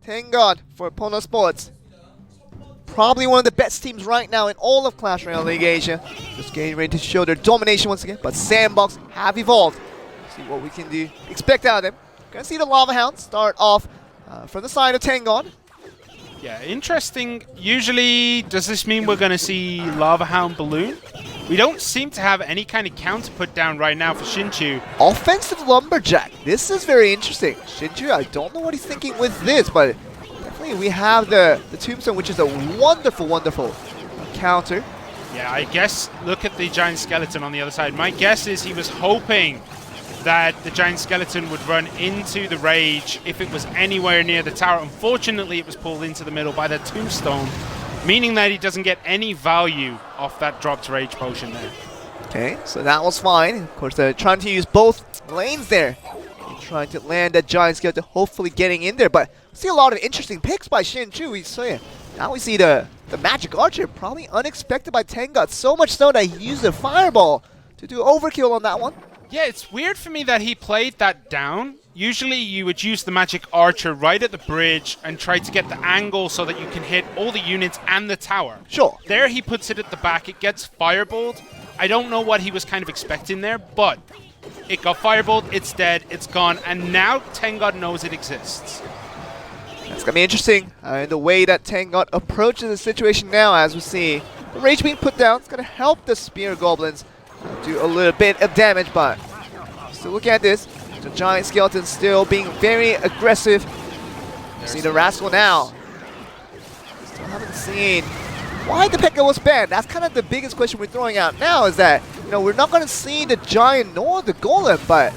tengod for PONOS Sports. Probably one of the best teams right now in all of Clash Royale League Asia. Just getting ready to show their domination once again. But SANDBOX have evolved. See what we can do. Expect out of them. Gonna see the Lava Hound start off from the side of tengod. Yeah, interesting. Usually, does this mean we're going to see Lava Hound Balloon? We don't seem to have any kind of counter put down right now for Sinchu. Offensive Lumberjack. This is very interesting. Sinchu, I don't know what he's thinking with this, but definitely we have the Tombstone, which is a wonderful, wonderful counter. Yeah, I guess, look at the Giant Skeleton on the other side. My guess is he was hoping that the Giant Skeleton would run into the Rage if it was anywhere near the tower. Unfortunately, it was pulled into the middle by the Tombstone, meaning that he doesn't get any value off that dropped Rage Potion there. Okay, so that was fine. Of course, they're trying to use both lanes there. They're trying to land that Giant Skeleton, hopefully getting in there. But we see a lot of interesting picks by Sinchu. Now we see the Magic Archer, probably unexpected by tengod. So much so that he used a Fireball to do overkill on that one. Yeah, it's weird for me that he played that down. Usually you would use the Magic Archer right at the bridge and try to get the angle so that you can hit all the units and the tower. Sure. There he puts it at the back. It gets fireballed. I don't know what he was kind of expecting there, but it got fireballed, it's dead, it's gone, and now tengod knows it exists. That's going to be interesting. The way that tengod approaches the situation now, as we see the Rage being put down, it's going to help the Spear Goblins do a little bit of damage, but still look at this. The Giant Skeleton still being very aggressive. See the Rascal now. Still haven't seen why the P.E.K.K.A was banned. That's kind of the biggest question we're throwing out now, is that, you know, we're not going to see the Giant nor the Golem, but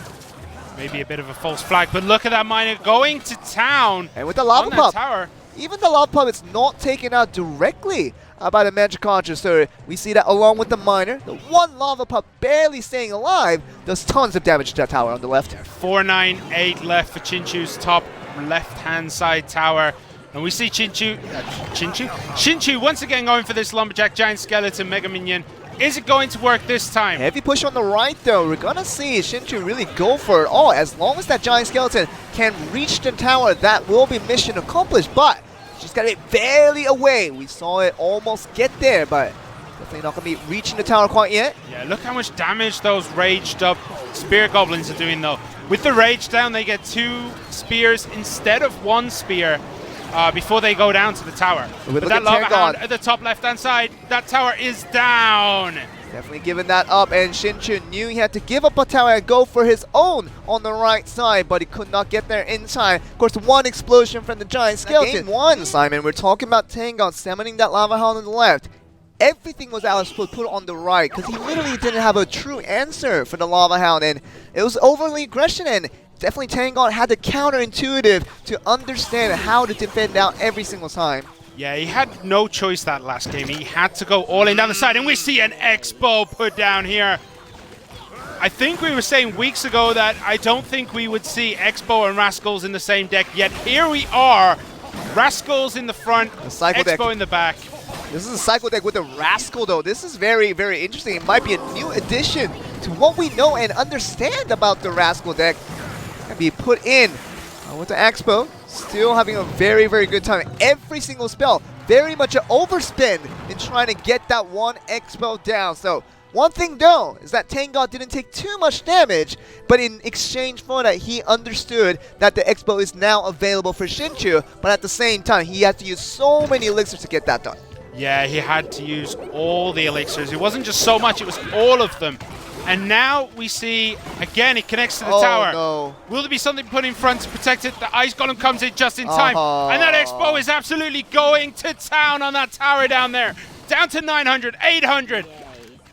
maybe a bit of a false flag, but look at that miner going to town. And with the Lava Pup, tower. Even the Lava Pup is not taken out directly by the Magic Archer, so we see that along with the miner, the one Lava Pup barely staying alive does tons of damage to that tower on the left. 498 left for Sinchu's top left-hand side tower. And we see Sinchu once again going for this Lumberjack Giant Skeleton Mega Minion. Is it going to work this time? Heavy push on the right though. We're gonna see Sinchu really go for it all. As long as that Giant Skeleton can reach the tower, that will be mission accomplished, but she's got it barely away. We saw it almost get there, but definitely not going to be reaching the tower quite yet. Yeah, look how much damage those raged up Spear Goblins are doing though. With the Rage down, they get 2 spears instead of 1 spear before they go down to the tower. But that Lava Hound at the top left-hand side, that tower is down. Definitely giving that up, and Sinchu knew he had to give up a tower and go for his own on the right side, but he could not get there in time. Of course, one explosion from the Giant Skeleton. Game 1, Simon, we're talking about tengod summoning that Lava Hound on the left. Everything was Alice put on the right, because he literally didn't have a true answer for the Lava Hound, and it was overly aggression, and definitely tengod had the counterintuitive to understand how to defend out every single time. Yeah, he had no choice that last game. He had to go all in down the side, and we see an Expo put down here. I think we were saying weeks ago that I don't think we would see Expo and Rascals in the same deck, yet here we are. Rascals in the front, Expo deck in the back. This is a cycle deck with a Rascal though. This is very, very interesting. It might be a new addition to what we know and understand about the Rascal deck. Can be put in with the Expo. Still having a very, very good time. Every single spell, very much an overspend in trying to get that one Expo down. So one thing though is that tengod didn't take too much damage, but in exchange for that, he understood that the Expo is now available for Sinchu, but at the same time, he had to use so many elixirs to get that done. Yeah, he had to use all the elixirs. It wasn't just so much, it was all of them. And now we see, again, it connects to the tower. No. Will there be something put in front to protect it? The Ice Golem comes in just in time. And that Expo is absolutely going to town on that tower down there. Down to 900, 800.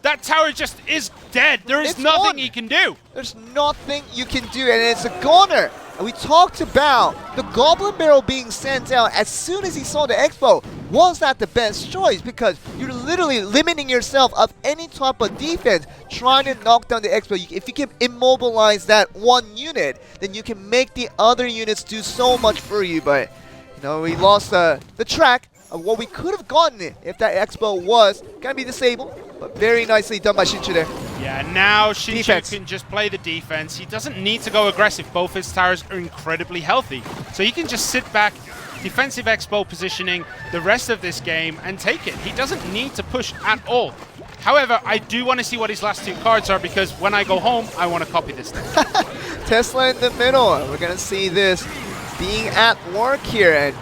That tower just is dead. There is nothing he can do. There's nothing you can do, and it's a goner. And we talked about the Goblin Barrel being sent out as soon as he saw the Expo. Was that the best choice? Because you're literally limiting yourself of any type of defense trying to knock down the Expo. If you can immobilize that one unit, then you can make the other units do so much for you. But, you know, we lost the track of what we could have gotten if that Expo was going to be disabled. But very nicely done by Sinchu there. Yeah, now Sinchu can just play the defense. He doesn't need to go aggressive. Both his towers are incredibly healthy. So he can just sit back, defensive expo positioning the rest of this game and take it. He doesn't need to push at all. However, I do want to see what his last 2 cards are, because when I go home, I want to copy this thing. Tesla in the middle. We're going to see this being at work here. And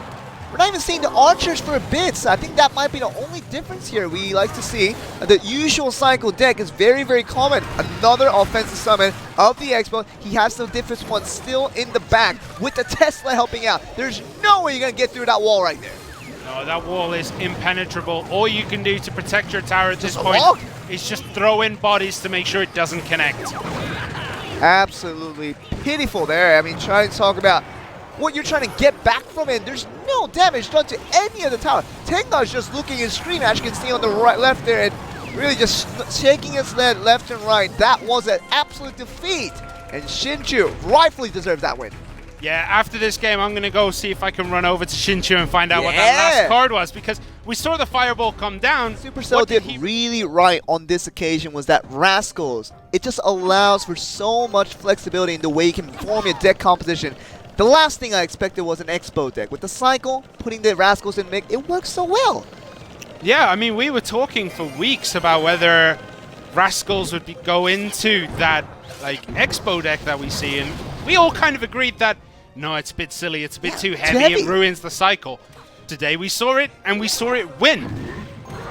we're not even seeing the archers for a bit, so I think that might be the only difference here. We like to see the usual cycle deck is very, very common. Another offensive summon of the Expo. He has the difference one still in the back with the Tesla helping out. There's no way you're going to get through that wall right there. No, that wall is impenetrable. All you can do to protect your tower at this point is just throw in bodies to make sure it doesn't connect. Absolutely pitiful there. I mean, trying to talk about what you're trying to get back from it. There's no damage done to any of the tower. Tengod is just looking and screaming, as you can see on the right, left there, and really just shaking his head left and right. That was an absolute defeat, and Sinchu rightfully deserves that win. Yeah, after this game, I'm going to go see if I can run over to Sinchu and find out what that last card was, because we saw the fireball come down. Supercell did really right on this occasion was that Rascals, it just allows for so much flexibility in the way you can form your deck composition. The last thing I expected was an Expo deck. With the cycle, putting the Rascals in mix, it works so well. Yeah, I mean, we were talking for weeks about whether Rascals would go into that Expo deck that we see, and we all kind of agreed that, no, it's a bit silly, it's a bit too heavy, it ruins the cycle. Today we saw it, and we saw it win.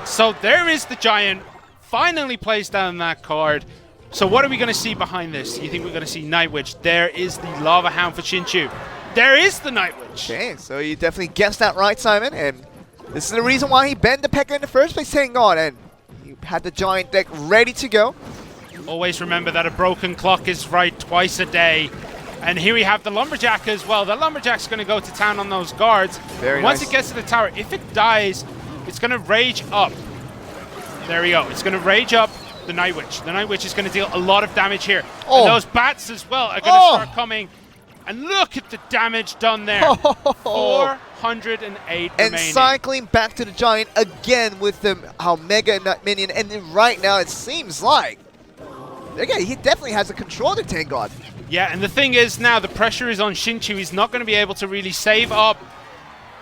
So there is the Giant, finally plays down that card. So what are we going to see behind this? You think we're going to see Night Witch? There is the Lava Hound for Sinchu. There is the Night Witch. Okay, so you definitely guessed that right, Simon. And this is the reason why he banned the P.E.K.K.A in the first place, Tengod. And you had the Giant deck ready to go. Always remember that a broken clock is right twice a day. And here we have the Lumberjack as well. The Lumberjack's going to go to town on those guards. Once it gets to the tower, if it dies, it's going to rage up. There we go. It's going to rage up the Night Witch. The Night Witch is going to deal a lot of damage here. And those bats as well are going to start coming. And look at the damage done there. 408 remaining. And cycling back to the Giant again with the Mega Minion. And then right now it seems like, again, he definitely has a control to Tengod. Yeah, and the thing is now the pressure is on Sinchu. He's not going to be able to really save up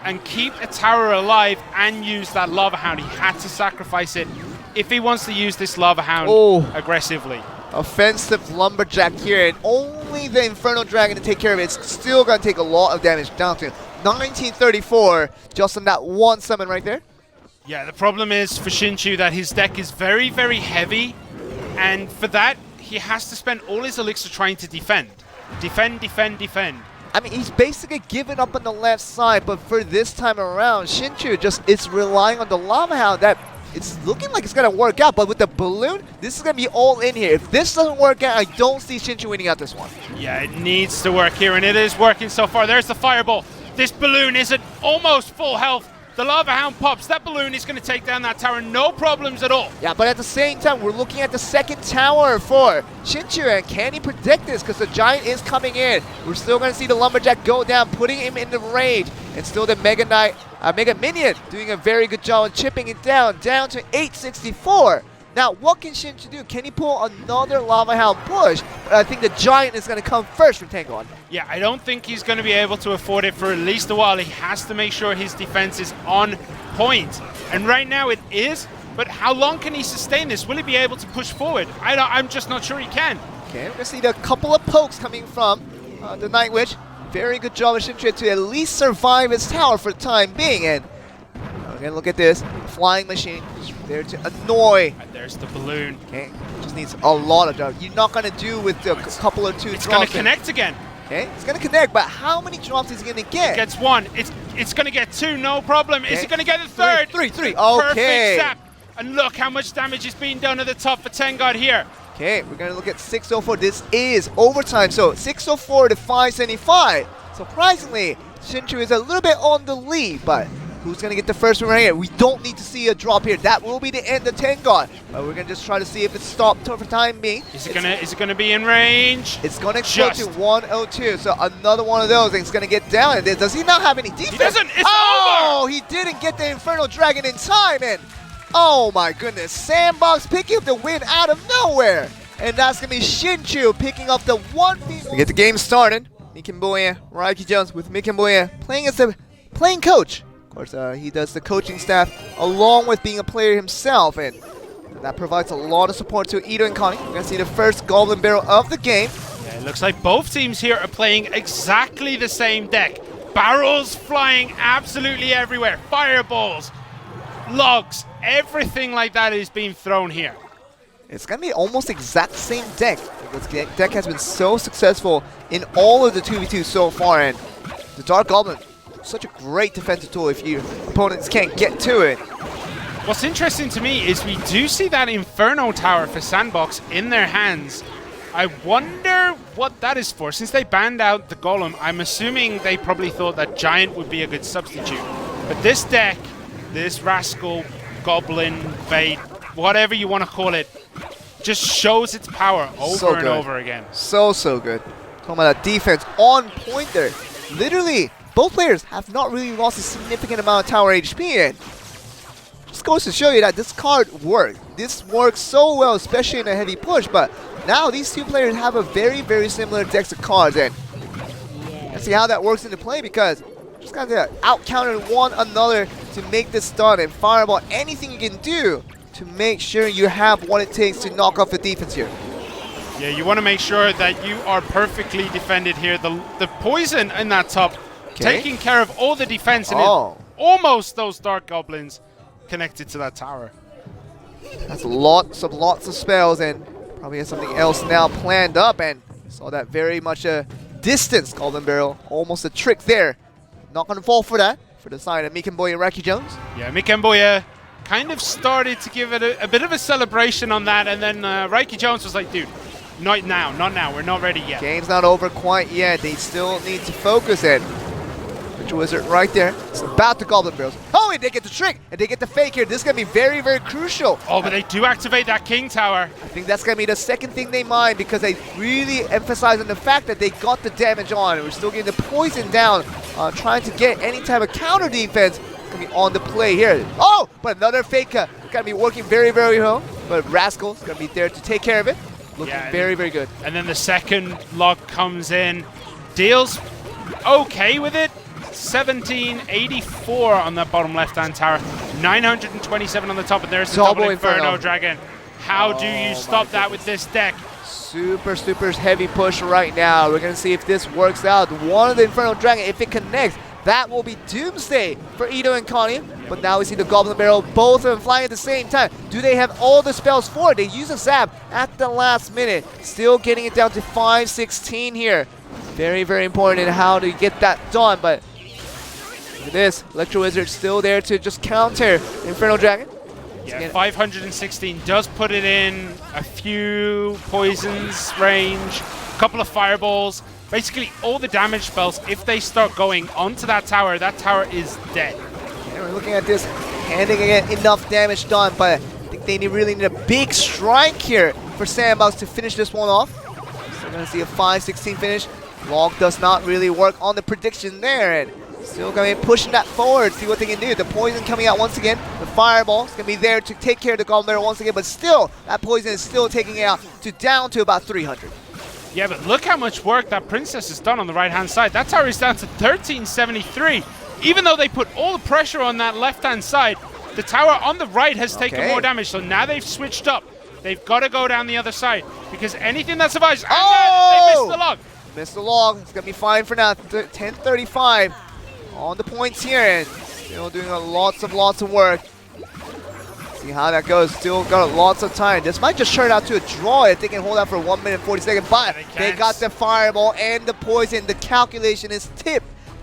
and keep a tower alive and use that Lava Hound. He had to sacrifice it if he wants to use this Lava Hound aggressively. Offensive Lumberjack here, and only the Inferno Dragon to take care of it. It's still going to take a lot of damage, down to 1934 just on that one summon right there. Yeah, the problem is for Sinchu that his deck is very, very heavy, and for that, he has to spend all his elixir trying to defend. Defend, defend, defend. I mean, he's basically given up on the left side, but for this time around, Sinchu just is relying on the Lava Hound that it's looking like it's going to work out, but with the balloon, this is going to be all in here. If this doesn't work out, I don't see Sinchu winning out this one. Yeah, it needs to work here, and it is working so far. There's the fireball. This balloon is at almost full health. The Lava Hound pops. That balloon is going to take down that tower, no problems at all. Yeah, but at the same time, we're looking at the second tower for Sinchu, and can he predict this? Because the Giant is coming in. We're still going to see the Lumberjack go down, putting him in the rage, and still the Mega Minion doing a very good job of chipping it down to 864. Now, what can Sinchu do? Can he pull another Lava Hound push? But I think the Giant is going to come first from Tengod. Yeah, I don't think he's going to be able to afford it for at least a while. He has to make sure his defense is on point. And right now it is, but how long can he sustain this? Will he be able to push forward? I'm just not sure he can. Okay, we're going to see a couple of pokes coming from the Night Witch. Very good job of Sinchu to at least survive his tower for the time being. And we're going to look at this. Flying Machine is there to annoy. And there's the balloon. Okay, just needs a lot of drops. You're not going to do with a couple or two drops. It's going to connect again. Okay, it's going to connect, but how many drops is he going to get? It gets one. It's going to get two, no problem. Okay. Is he going to get the third? Three. Okay. Perfect zap. And look how much damage is being done at the top for Tengod here. Okay, we're going to look at 604. This is overtime, so 604 to 575. Surprisingly, Sinchu is a little bit on the lead, but who's going to get the first one right here? We don't need to see a drop here. That will be the end of Tengod. But we're going to just try to see if it's stopped for the time being. Is it going to be in range? It's going to go to 102. So another one of those, and it's going to get down. And does he not have any defense? He doesn't. It's over. Oh, he didn't get the Inferno Dragon in time. And oh my goodness, SANDBOX picking up the win out of nowhere. And that's going to be Sinchu picking up the 1v1. We get the game started. bouya+raiki Jones with mikan playing as the playing coach. Of course, he does the coaching staff along with being a player himself, and that provides a lot of support to Edo+Khani. We're going to see the first Goblin Barrel of the game. Yeah, it looks like both teams here are playing exactly the same deck. Barrels flying absolutely everywhere. Fireballs, logs, everything like that is being thrown here. It's going to be almost exact same deck. This deck has been so successful in all of the 2v2 so far, and the Dark Goblin, such a great defensive tool if your opponents can't get to it. What's interesting to me is we do see that Inferno Tower for SANDBOX in their hands. I wonder what that is for. Since they banned out the Golem, I'm assuming they probably thought that Giant would be a good substitute. But this deck, this Rascal, Goblin, Bait, whatever you want to call it, just shows its power over and over again. So good. Talking about that defense on point there. Literally, both players have not really lost a significant amount of tower HP, and just goes to show you that this card works. This works so well, especially in a heavy push, but now these two players have a very, very similar decks of cards, and let's see how that works into play, because just got to out-counter one another to make this stun, and Fireball, anything you can do to make sure you have what it takes to knock off the defense here. Yeah, you want to make sure that you are perfectly defended here. The poison in that top, taking care of all the defense, and almost those Dark Goblins connected to that tower. That's lots of spells, and probably has something else now planned up, and saw that very much a distance Goblin Barrel, almost a trick there. Not going to fall for that, for the side of mikan Jones. Yeah, mikan kind of started to give it a bit of a celebration on that, and then Raiki Jones was like, dude, not now, we're not ready yet. Game's not over quite yet, they still need to focus it. Wizard right there. It's about the Goblin Barrels. Oh, and they get the trick, and they get the fake here. This is going to be very, very crucial. Oh, but they do activate that King Tower. I think that's going to be the second thing they mind, because they really emphasize on the fact that they got the damage on. We're still getting the poison down, trying to get any type of counter defense. It's going to be on the play here. Oh, but another fake. Going to be working very, very well. But Rascal is going to be there to take care of it. Looking very, very good. And then the second log comes in. Deals okay with it. 1784 on that bottom left-hand tower, 927 on the top, and there's the double Inferno Dragon. How do you stop that with this deck? Super heavy push right now. We're going to see if this works out. One of the Inferno Dragon, if it connects, that will be doomsday for Edo+Khani. But now we see the Goblin Barrel, both of them flying at the same time. Do they have all the spells for it? They use a zap at the last minute. Still getting it down to 516 here. Very, very important in how to get that done, but look at this, Electro Wizard still there to just counter Inferno Dragon. Yeah, 516 does put it in a few poisons range, a couple of fireballs, basically all the damage spells. If they start going onto that tower is dead. And we're looking at this, handing again enough damage done, but I think they really need a big strike here for SANDBOX to finish this one off. So we're going to see a 516 finish. Log does not really work on the prediction there, and still going to be pushing that forward, see what they can do. The poison coming out once again. The fireball is going to be there to take care of the Goblin Barrel once again, but still, that poison is still taking it out to down to about 300. Yeah, but look how much work that Princess has done on the right-hand side. That tower is down to 1373. Even though they put all the pressure on that left-hand side, the tower on the right has taken more damage, so now they've switched up. They've got to go down the other side, because anything that survives, and they missed the log. Missed the log. It's going to be fine for now. 1035 on the points here, and still doing lots of work. See how that goes. Still got lots of time. This might just turn out to a draw if they can hold out for 1 minute 40 seconds, but they got the fireball and the poison. The calculation is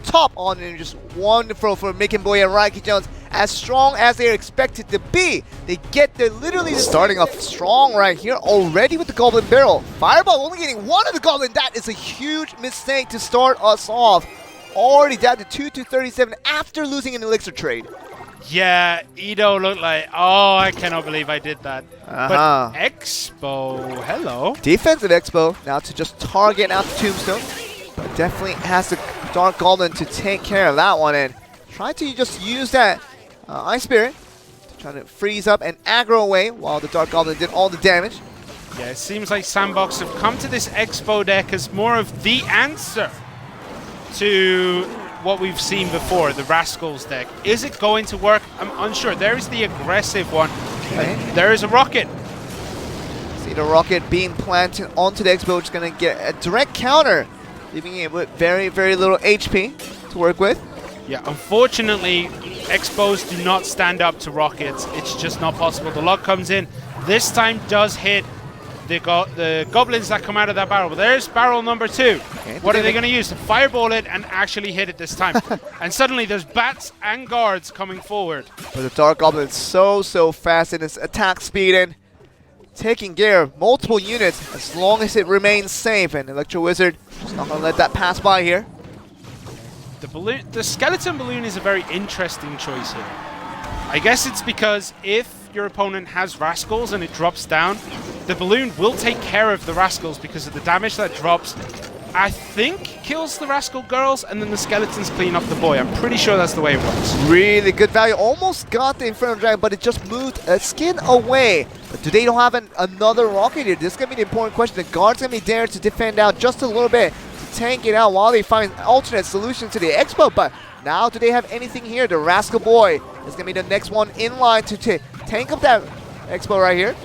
top on, and just wonderful for mikan Jones. As strong as they're expected to be, they get there literally starting off strong right here already with the Goblin Barrel. Fireball only getting one of the Goblin. That is a huge mistake to start us off. Already down to 2-37 after losing an elixir trade. Yeah, Edo looked like, oh, I cannot believe I did that. But Expo, hello. Defensive Expo, now to just target out the Tombstone. But definitely has the Dark Goblin to take care of that one, and try to just use that Ice Spirit to try to freeze up and aggro away while the Dark Goblin did all the damage. Yeah, it seems like SANDBOX have come to this Expo deck as more of the answer to what we've seen before, the Rascals deck. Is it going to work? I'm unsure. There's the aggressive one. Okay. There is a rocket. See the rocket being planted onto the Expo, which is going to get a direct counter, leaving it with very, very little HP to work with. Yeah, unfortunately, Expos do not stand up to rockets. It's just not possible. The log comes in. This time does hit the goblins that come out of that barrel. But there's barrel number 2. Okay, what are they going to use? To fireball it and actually hit it this time. And suddenly there's bats and guards coming forward. But the Dark Goblin is so fast in its attack speed and taking care of multiple units as long as it remains safe. And Electro Wizard is not going to let that pass by here. The skeleton balloon is a very interesting choice here. I guess it's because if your opponent has Rascals and it drops down, the balloon will take care of the Rascals because of the damage that drops. I think kills the Rascal girls, and then the skeletons clean up the boy. I'm pretty sure that's the way it works. Really good value. Almost got the Inferno Dragon, but it just moved a skin away. But do they don't have another rocket here? This is going to be the important question. The guard's going to be there to defend out just a little bit, to tank it out while they find alternate solutions to the Expo. But now do they have anything here? The Rascal boy is going to be the next one in line to tank up that Expo right here.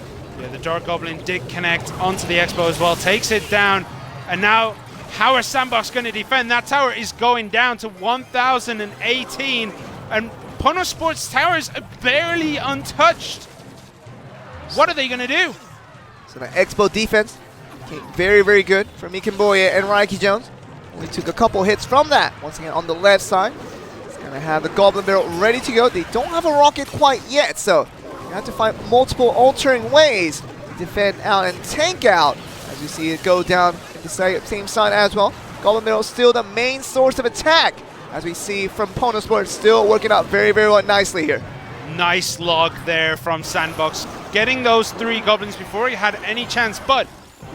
Yeah, the Dark Goblin did connect onto the Expo as well, takes it down, and now how are SANDBOX going to defend? That tower is going down to 1,018, and PONOS Sports towers are barely untouched. What are they going to do? So the Expo defense came very good from mikan and Raiki Jones. Only took a couple hits from that. Once again on the left side. It's going to have the Goblin Barrel ready to go. They don't have a rocket quite yet, so you have to find multiple altering ways to defend out and tank out. As you see it go down the same side as well. Goblin Barrel still the main source of attack, as we see from PONOS Sports, still working out very nicely here. Nice log there from SANDBOX, getting those 3 goblins before he had any chance, but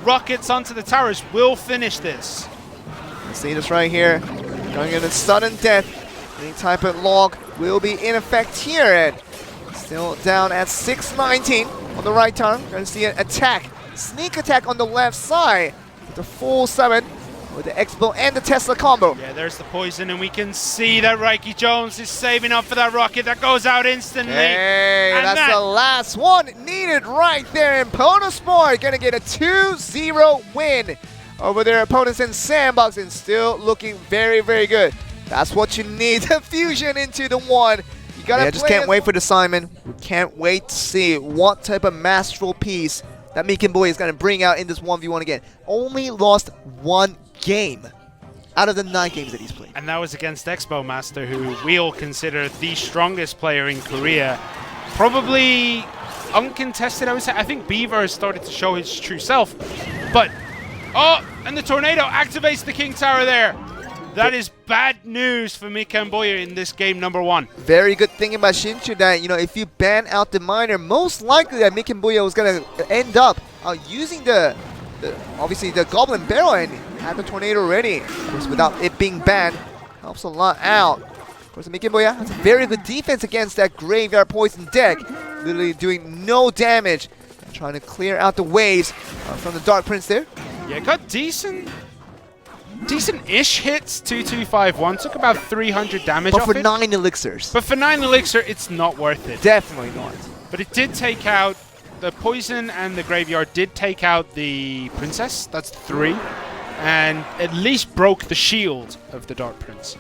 rockets onto the towers will finish this. You see this right here, going into sudden death. Any type of log will be in effect here, and still down at 619 on the right turn. Going to see an attack, sneak attack on the left side with the full 7 with the Expo and the Tesla combo. Yeah, there's the poison, and we can see that Raiki Jones is saving up for that rocket that goes out instantly. Hey, and that's the last one needed right there, and PONOS Sport going to get a 2-0 win over their opponents in SANDBOX, and still looking very good. That's what you need, the fusion into the one. You gotta I just can't wait for the Simon. We can't wait to see what type of masterful piece that mikan is going to bring out in this 1v1 again. Only lost 1 game out of the 9 games that he's played. And that was against Expo Master, who we all consider the strongest player in Korea. Probably uncontested, I would say. I think Beaver has started to show his true self. But, oh, and the tornado activates the King Tower there. That is bad news for mikan in this game number 1. Very good thing about Sinchu that, you know, if you ban out the miner, most likely that mikan was going to end up using obviously the Goblin Barrel and had the tornado ready. Of course, without it being banned, helps a lot out. Of course, mikan has a very good defense against that Graveyard Poison deck, literally doing no damage and trying to clear out the waves from the Dark Prince there. Yeah, got decent-ish hits. 2251 took about 300 damage off it. But for 9 elixirs. But for 9 elixir, it's not worth it. Definitely not. But it did take out the poison, and the graveyard did take out the princess. That's 3, and at least broke the shield of the Dark Prince.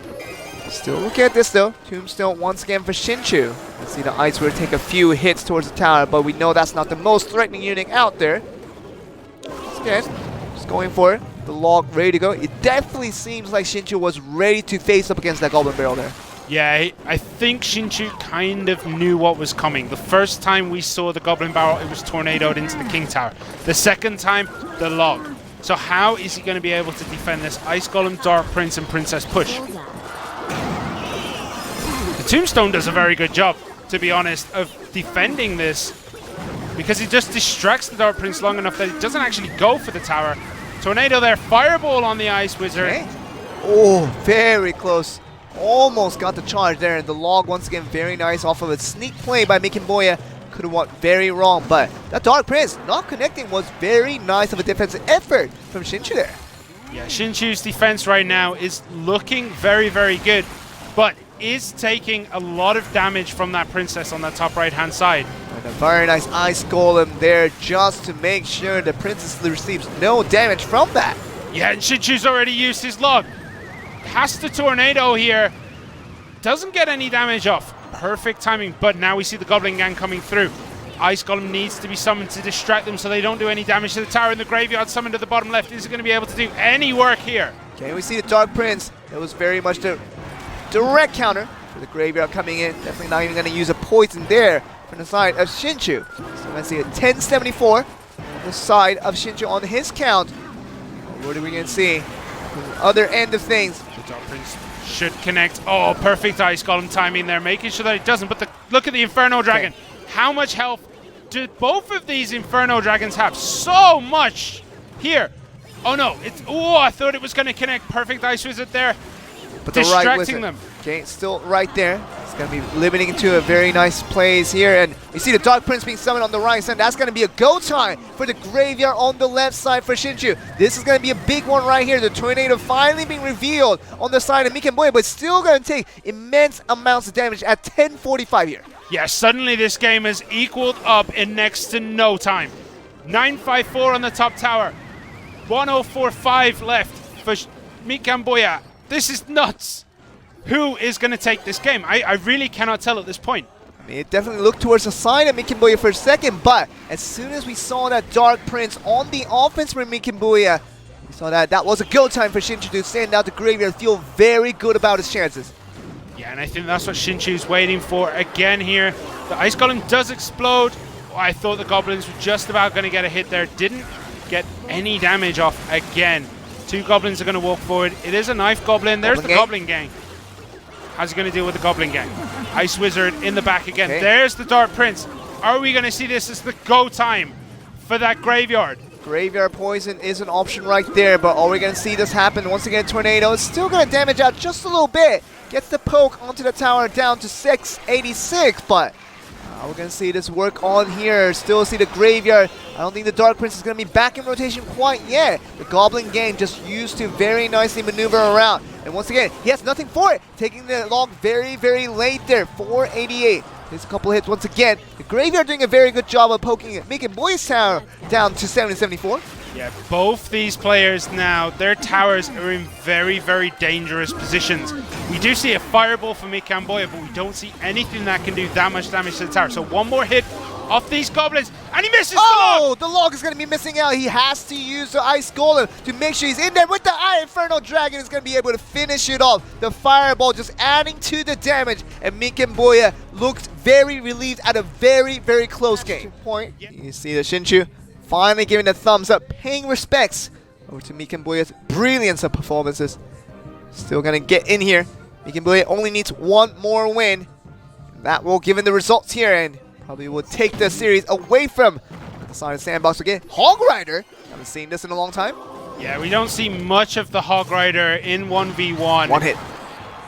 Still look at this though. Tombstone once again for Sinchu. Let's see the Ice Wizard take a few hits towards the tower, but we know that's not the most threatening unit out there. Again, just going for it. The log ready to go. It definitely seems like Sinchu was ready to face up against that Goblin Barrel there. Yeah, I think Sinchu kind of knew what was coming. The first time we saw the Goblin Barrel, it was tornadoed into the King Tower. The second time, the log. So how is he going to be able to defend this Ice Golem, Dark Prince, and Princess push? The Tombstone does a very good job, to be honest, of defending this, because he just distracts the Dark Prince long enough that he doesn't actually go for the tower. Tornado there, Fireball on the Ice Wizard. Okay. Oh, very close. Almost got the charge there, and the log once again very nice off of a sneak play by mikan. Could have went very wrong, but that Dark Prince not connecting was very nice of a defensive effort from Sinchu there. Yeah, Sinchu's defense right now is looking very, very good, but is taking a lot of damage from that princess on that top right-hand side. And a very nice ice golem there just to make sure the princess receives no damage from that. Yeah, and Sinchu's already used his log. Has to tornado here. Doesn't get any damage off. Perfect timing, but now we see the Goblin Gang coming through. Ice Golem needs to be summoned to distract them so they don't do any damage to the tower in the graveyard. Summoned to the bottom left. Is going to be able to do any work here. Okay, we see the Dark Prince. That was very much the direct counter for the graveyard coming in. Definitely not even going to use a poison there from the side of Sinchu. So we're going to see a 1074 on the side of Sinchu on his count. What are we going to see from the other end of things? The Dark Prince should connect. Oh, perfect Ice Golem timing there, making sure that it doesn't. But look at the Inferno Dragon. Okay. How much health do both of these Inferno Dragons have? So much here. Oh no, I thought it was going to connect. Perfect Ice Wizard there. But distracting them. Okay, still right there. It's going to be limiting into a very nice plays here. And you see the Dark Prince being summoned on the right side. That's going to be a go time for the graveyard on the left side for Sinchu. This is going to be a big one right here. The tornado finally being revealed on the side of Mikan Bouya, but still going to take immense amounts of damage at 1045 here. Yeah, suddenly this game has equaled up in next to no time. 954 on the top tower. 1045 left for Mikan Bouya. This is nuts. Who is going to take this game? I really cannot tell at this point. I mean, it definitely looked towards the side of Mikan Bouya for a second, but as soon as we saw that Dark Prince on the offense for Mikan Bouya, we saw that was a go time for Sinchu to stand out the graveyard, feel very good about his chances. Yeah, and I think that's what Sinchu's waiting for again here. The Ice Golem does explode. Oh, I thought the Goblins were just about going to get a hit there. Didn't get any damage off again. Two Goblins are going to walk forward. It is a Knife Goblin. There's the Goblin Gang. How's he going to deal with the Goblin Gang? Ice Wizard in the back again. Okay. There's the Dark Prince. Are we going to see this as the go time for that graveyard? Graveyard poison is an option right there, but are we going to see this happen? Once again, tornado is still going to damage out just a little bit. Gets the poke onto the tower down to 686, but we're going to see this work on here. Still see the graveyard. I don't think the Dark Prince is going to be back in rotation quite yet. The Goblin Gang just used to very nicely maneuver around. And once again, he has nothing for it. Taking the log very, very late there. 488. There's a couple hits once again. The graveyard doing a very good job of poking it, making Bouya's tower down to 774. Yeah, both these players now, their towers are in very, very dangerous positions. We do see a fireball for Mikan Bouya, but we don't see anything that can do that much damage to the tower. So one more hit off these Goblins, and he misses the log! The log is going to be missing out. He has to use the Ice Golem to make sure he's in there with the Inferno Dragon. Is going to be able to finish it off. The fireball just adding to the damage, and Mikan Bouya looked very relieved at a very, very close game. Point. You see the Sinchu finally giving the thumbs up, paying respects over to Mikan Bouya's brilliance of performances. Still going to get in here. Mikan Bouya only needs one more win. That will give him the results here, and probably will take the series away from the side of SANDBOX again. Hog Rider, haven't seen this in a long time. Yeah, we don't see much of the Hog Rider in 1v1. One hit.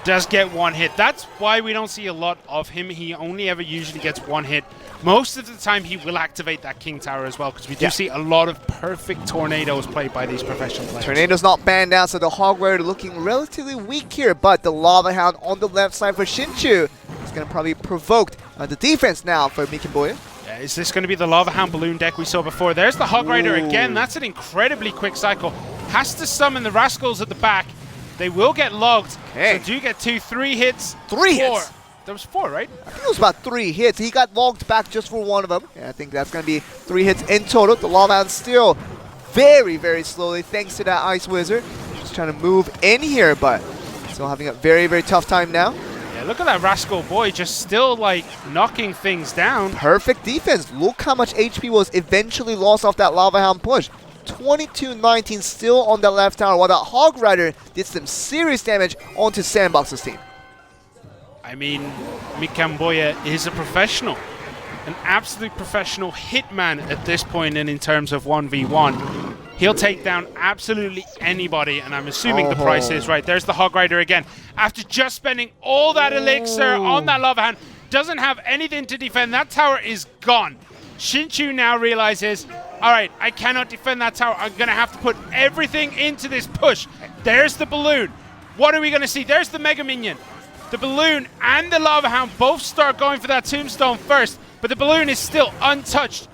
Does get one hit. That's why we don't see a lot of him. He only ever usually gets one hit. Most of the time he will activate that King Tower as well, because we do see a lot of perfect tornadoes played by these professional players. Tornado's not banned out, so the Hog Rider looking relatively weak here, but the Lava Hound on the left side for Sinchu is going to probably provoke the defense now for Mikan Bouya. Yeah, is this going to be the Lava Hound balloon deck we saw before? There's the Hog Rider again. That's an incredibly quick cycle. Has to summon the Rascals at the back. They will get logged. So do get 3 hits. 3 hits? There was 4, right? I think it was about 3 hits. He got logged back just for one of them. Yeah, I think that's going to be 3 hits in total. The Lava Hound still very, very slowly, thanks to that Ice Wizard. Just trying to move in here, but still having a very, very tough time now. Yeah, look at that Rascal Boy just still, like, knocking things down. Perfect defense. Look how much HP was eventually lost off that Lava Hound push. 22-19 still on the left tower, while that Hog Rider did some serious damage onto SANDBOX's team. I mean, Mikan Bouya is a professional. An absolute professional hitman at this point in terms of 1v1. He'll take down absolutely anybody, and I'm assuming the price is right. There's the Hog Rider again. After just spending all that elixir on that Lava Hound, doesn't have anything to defend. That tower is gone. Sinchu now realizes, all right, I cannot defend that tower. I'm going to have to put everything into this push. There's the balloon. What are we going to see? There's the Mega Minion. The balloon and the Lava Hound both start going for that tombstone first, but the balloon is still untouched.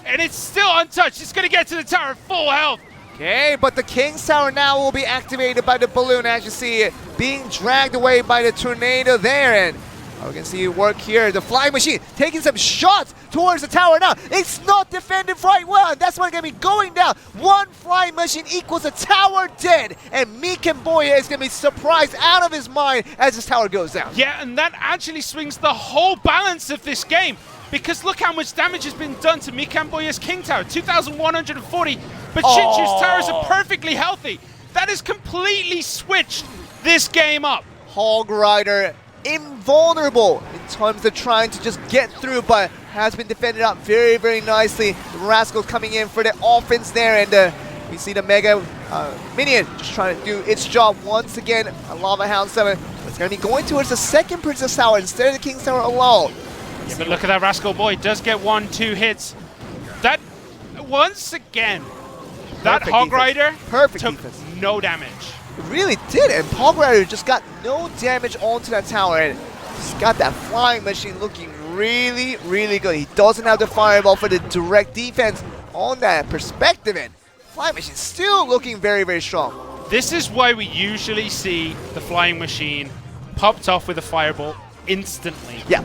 And it's still untouched. It's going to get to the tower at full health. Okay, but the King's Tower now will be activated by the balloon, as you see it being dragged away by the tornado there. And we can see it work here. The flying machine taking some shots towards the tower now. It's not defended right well, and that's what's going to be going down. One flying machine equals a tower dead, and Mikan Bouya is going to be surprised out of his mind as this tower goes down. Yeah, and that actually swings the whole balance of this game, because look how much damage has been done to Mikan Bouya's King Tower, 2,140, but Sinchu's towers are perfectly healthy. That has completely switched this game up. Hog Rider invulnerable in terms of trying to just get through, but has been defended up very, very nicely. The Rascals coming in for the offense there, and we see the Mega Minion just trying to do its job once again. A Lava Hound 7. It's going to be going towards the second Princess Tower instead of the King's Tower alone. Yeah, but look at that Rascal Boy. Does get 1-2 hits. That, once again, that Hog Rider took no damage. It really did, and Hog Rider just got no damage onto that tower, and he's got that flying machine looking really, really good. He doesn't have the fireball for the direct defense on that perspective, and flying machine still looking very, very strong. This is why we usually see the flying machine popped off with a fireball instantly. Yeah.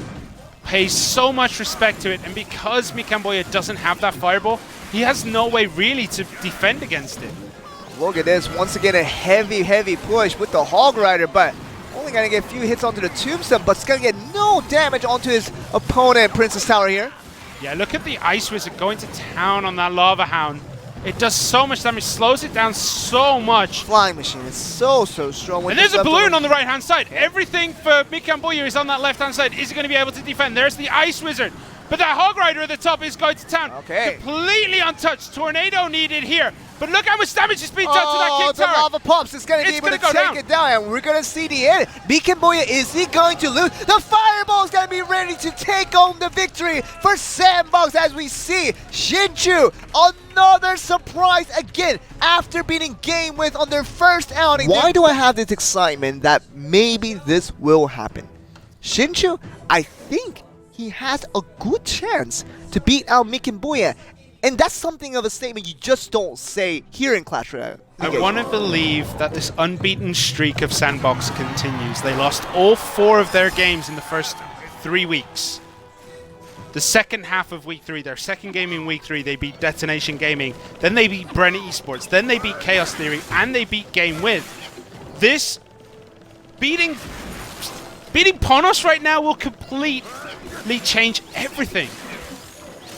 Pays so much respect to it, and because Mikan Bouya doesn't have that fireball, he has no way really to defend against it. Look at this, once again a heavy, heavy push with the Hog Rider, but only gonna get a few hits onto the tombstone, but it's gonna get no damage onto his opponent, Princess Tower here. Yeah, look at the Ice Wizard going to town on that Lava Hound. It does so much damage, slows it down so much. Flying machine is so, so strong. And there's a balloon on the right-hand side. Everything for Mikan Bouya is on that left-hand side. Is he going to be able to defend? There's the Ice Wizard. But that Hog Rider at the top is going to town. Okay. Completely untouched. Tornado needed here. But look how much damage is being done to that King Tower. The lava pops is going to be able to take it down, and we're going to see the end. Mikan Bouya, is he going to lose? The Fireball is going to be ready to take home the victory for SANDBOX, as we see Sinchu, another surprise again after beating Game With on their first outing. Why do I have this excitement that maybe this will happen? Sinchu, I think he has a good chance to beat out Mikan Bouya. And that's something of a statement you just don't say here in Clash Royale. I want to believe that this unbeaten streak of SANDBOX continues. They lost all 4 of their games in the first 3 weeks. The second half of week 3, their second game in week 3, they beat Detonation Gaming. Then they beat Brenna Esports. Then they beat Chaos Theory. And they beat Game With. This beating PONOS right now will completely change everything.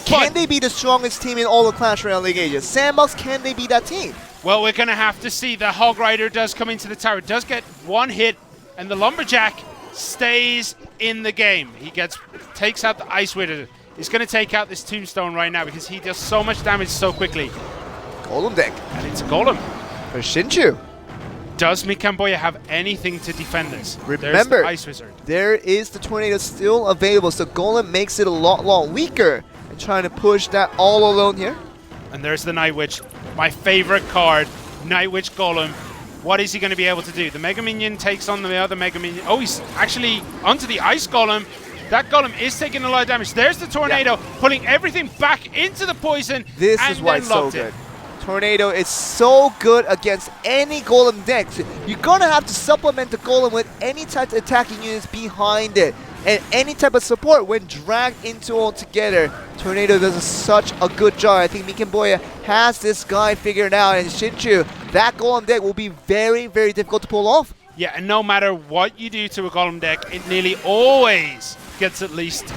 Can they be the strongest team in all of Clash Royale League ages? SANDBOX, can they be that team? Well, we're going to have to see. The Hog Rider does come into the tower, does get 1 hit, and the Lumberjack stays in the game. He takes out the Ice Wizard. He's going to take out this Tombstone right now because he does so much damage so quickly. Golem deck. And it's a Golem. For Sinchu. Does Mikan Bouya have anything to defend this? Remember, the Ice Wizard. There is the Tornado still available, so Golem makes it a lot weaker. And trying to push that all alone here. And there's the Night Witch, my favorite card, Night Witch Golem. What is he going to be able to do? The Mega Minion takes on the other Mega Minion. Oh, he's actually onto the Ice Golem. That Golem is taking a lot of damage. There's the Tornado, pulling everything back into the poison. This is why it's so good. Tornado is so good against any Golem deck. So you're going to have to supplement the Golem with any type of attacking units behind it. And any type of support when dragged into all together. Tornado does such a good job. I think Mikan Bouya has this guy figured out. And Sinchu, that Golem deck will be very, very difficult to pull off. Yeah, and no matter what you do to a Golem deck, it nearly always gets at least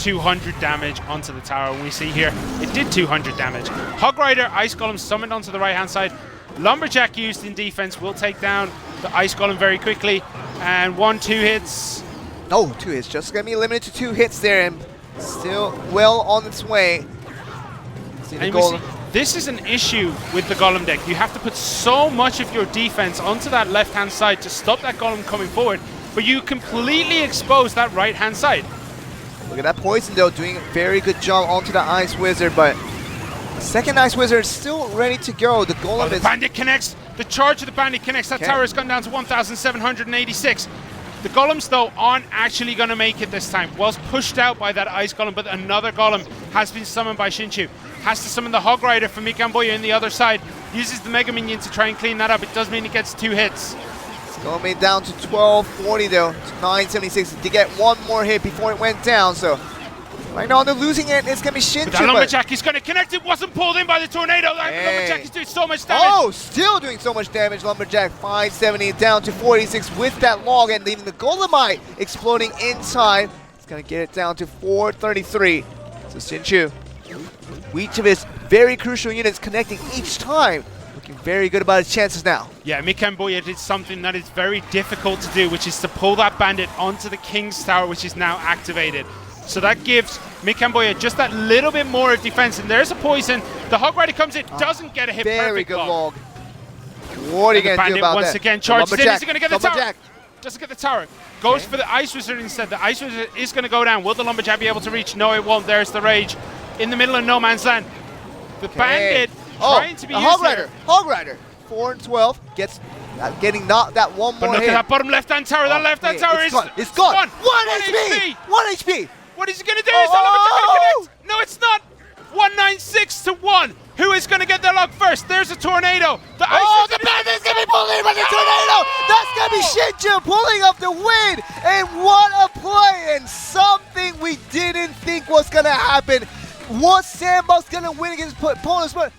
200 damage onto the tower. And we see here, it did 200 damage. Hog Rider, Ice Golem summoned onto the right-hand side. Lumberjack used in defense will take down the Ice Golem very quickly. And 1-2 hits. Oh, 2 hits. Just going to be limited to 2 hits there, and still well on its way. See the Golem. This is an issue with the Golem deck. You have to put so much of your defense onto that left-hand side to stop that Golem coming forward, but you completely expose that right-hand side. Look at that poison though, doing a very good job onto the Ice Wizard, but the second Ice Wizard is still ready to go. The Golem the is... Bandit connects. The charge of the Bandit connects. That tower has gone down to 1,786. The Golems, though, aren't actually going to make it this time. Was pushed out by that Ice Golem, but another Golem has been summoned by Sinchu. Has to summon the Hog Rider from Mikan Bouya in the other side. Uses the Mega Minion to try and clean that up. It does mean he gets 2 hits. It's going down to 1240 though, to 976 to get one more hit before it went down. So right now on the losing end, it's going to be Sinchu. That Lumberjack is going to connect. It wasn't pulled in by the tornado. Lumberjack is doing so much damage. Oh, still doing so much damage. Lumberjack 570 down to 46 with that log and leaving the Golemite exploding inside. It's going to get it down to 433. So Sinchu, each of his very crucial units connecting each time. Looking very good about his chances now. Yeah, Mikan Bouya did something that is very difficult to do, which is to pull that bandit onto the King's Tower, which is now activated. So that gives Mikan Bouya just that little bit more of defense. And there's a poison. The Hog Rider comes in, doesn't get a hit. Very perfect good log. What are you going to do about once that? again charges in. Is he going to get the tower? Lumberjack. Doesn't get the tower. Goes for the Ice Wizard instead. The Ice Wizard is going to go down. Will the Lumberjack be able to reach? No, it won't. There's the Rage in the middle of no man's land. The bandit trying to be used Hog Rider. here. Hog Rider. 4 and 12 gets getting knocked that one more But look hit. at that bottom left-hand tower. That left-hand tower is gone. It's gone. 1 HP. 1 HP. What is he going to do? Is that Lumberjack going to connect? No, it's not. 196 to 1. Who is going to get their log first? There's a tornado. The bandit's going to be pulled in by the tornado. That's going to be Sinchu pulling up the win. And what a play. And something we didn't think was going to happen. Was SANDBOX going to win against PONOS?